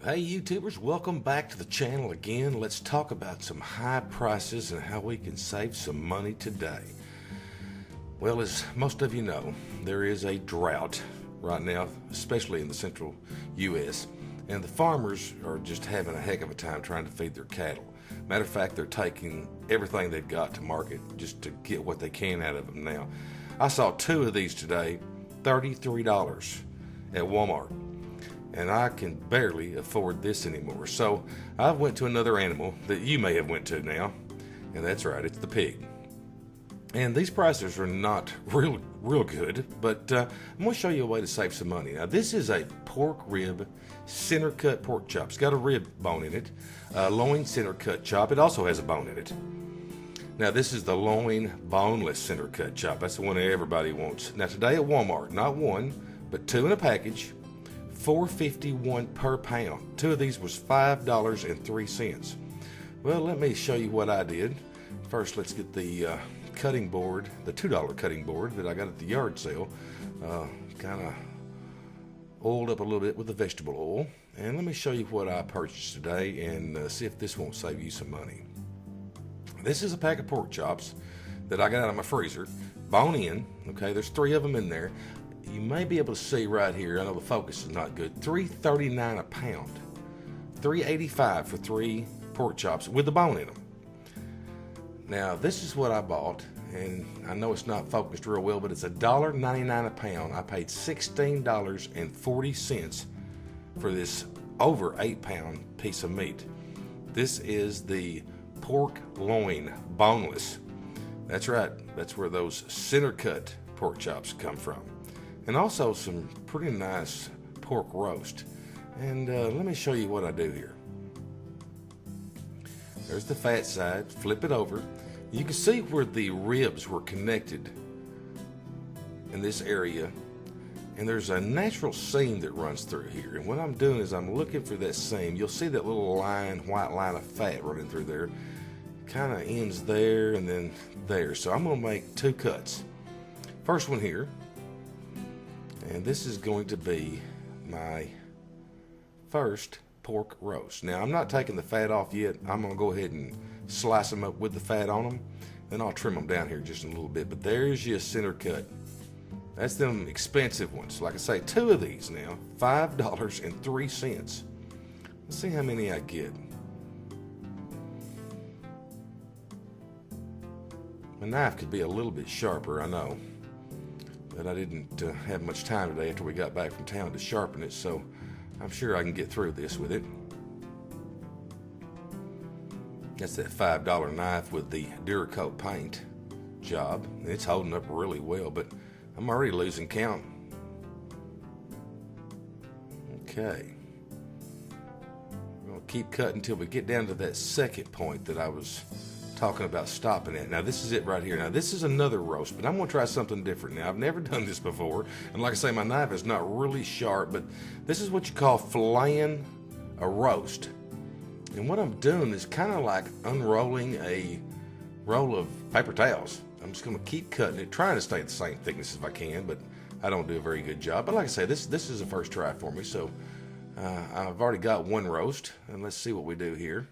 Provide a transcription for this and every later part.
Hey YouTubers, welcome back to the channel again. Let's talk about some high prices and how we can save some money today. Well, as most of you know, there is a drought right now, especially in the central U.S., and the farmers are just having a heck of a time trying to feed their cattle. Matter of fact, they're taking everything they've got to market just to get what they can out of them now. I saw two of these today, $33 at Walmart. And I can barely afford this anymore. So I went to another animal that you may have went to now, and that's right, it's the pig. And these prices are not real good, but I'm going to show you a way to save some money. Now this is a pork rib center cut pork chop. It's got a rib bone in it, loin center cut chop. It also has a bone in it. Now this is the loin boneless center cut chop. That's the one that everybody wants. Now today at Walmart, not one, but two in a package. $4.51 per pound. Two of these was $5.03. Well, let me show you what I did. First, let's get the cutting board, the $2 cutting board that I got at the yard sale, kind of oiled up a little bit with the vegetable oil. And let me show you what I purchased today and see if this won't save you some money. This is a pack of pork chops that I got out of my freezer, bone in. Okay, there's 3 of them in there. You may be able to see right here, I know the focus is not good, $3.39 a pound, $3.85 for 3 pork chops with the bone in them. Now this is what I bought, and I know it's not focused real well, but it's $1.99 a pound. I paid $16.40 for this over 8-pound piece of meat. This is the pork loin boneless. That's right, that's where those center cut pork chops come from. And also some pretty nice pork roast. And let me show you what I do here. There's the fat side, flip it over. You can see where the ribs were connected in this area. And there's a natural seam that runs through here. And what I'm doing is I'm looking for that seam. You'll see that little line, white line of fat running through there. Kind of ends there and then there. So I'm going to make 2 cuts. First one here. And this is going to be my first pork roast. Now, I'm not taking the fat off yet. I'm going to go ahead and slice them up with the fat on them. Then I'll trim them down here just a little bit. But there's your center cut. That's them expensive ones. Like I say, 2 of these now, $5.03. Let's see how many I get. My knife could be a little bit sharper, I know. But I didn't have much time today after we got back from town to sharpen it, so I'm sure I can get through this with it. That's that $5 knife with the Duracoat paint job. It's holding up really well, but I'm already losing count. Okay. We're going to keep cutting until we get down to that second point that I was talking about stopping at. Now this is it right here. Now this is another roast, but I'm going to try something different now. I've never done this before, and like I say, my knife is not really sharp, but this is what you call filleting a roast. And what I'm doing is kind of like unrolling a roll of paper towels. I'm just going to keep cutting it, trying to stay the same thickness if I can, but I don't do a very good job. But like I say, this is a first try for me, so I've already got 1 roast, and let's see what we do here.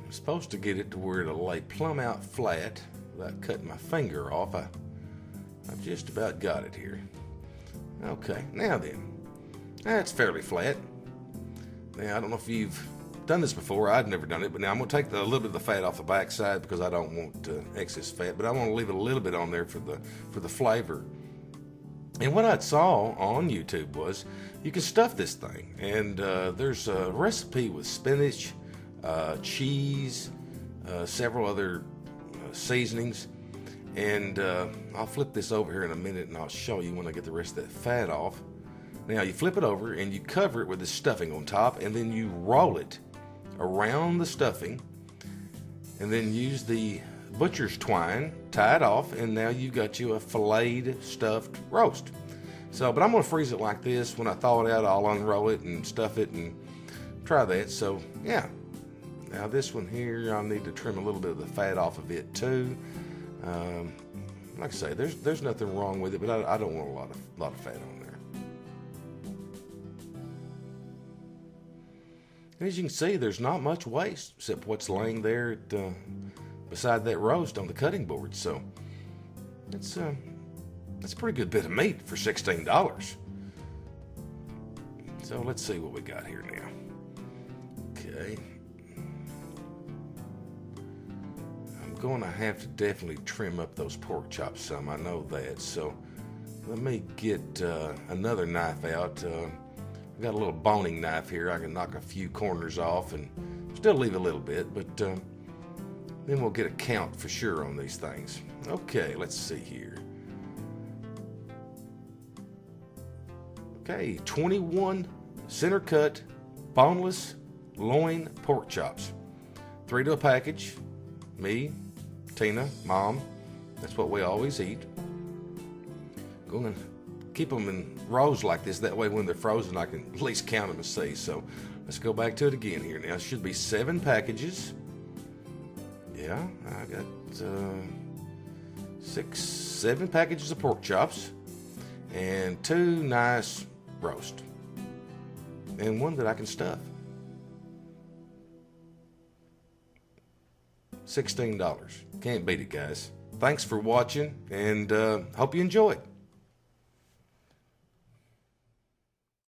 I'm supposed to get it to where it'll lay plumb out flat without cutting my finger off. I've just about got it here. Okay, now then, that's fairly flat. Now I don't know if you've done this before. I've never done it, but now I'm going to take a little bit of the fat off the back side because I don't want excess fat, but I want to leave a little bit on there for the flavor. And what I saw on YouTube was you can stuff this thing, and there's a recipe with spinach, cheese, several other seasonings, and I'll flip this over here in a minute and I'll show you when I get the rest of that fat off. Now you flip it over and you cover it with the stuffing on top, and then you roll it around the stuffing, and then use the butcher's twine, tie it off, and now you've got you a filleted stuffed roast. So, but I'm going to freeze it like this. When I thaw it out, I'll unroll it and stuff it and try that. So yeah. Now this one here, I'll need to trim a little bit of the fat off of it too. Like I say, there's nothing wrong with it, but I don't want a lot of fat on there. And as you can see, there's not much waste except what's laying there beside that roast on the cutting board. So that's a pretty good bit of meat for $16. So let's see what we got here now. Okay. I'm going to have to definitely trim up those pork chops some. I know that. So let me get another knife out. I've got a little boning knife here. I can knock a few corners off and still leave a little bit, but then we'll get a count for sure on these things. Okay, let's see here. Okay, 21 center cut, boneless loin pork chops. 3 to a package. Me, Tina, Mom. That's what we always eat. Going to keep them in rows like this. That way when they're frozen, I can at least count them and see. So let's go back to it again here. Now, it should be 7 packages. Yeah, I got 7 packages of pork chops and 2 nice roast and 1 that I can stuff. $16. Can't beat it, guys. Thanks for watching, and hope you enjoy it.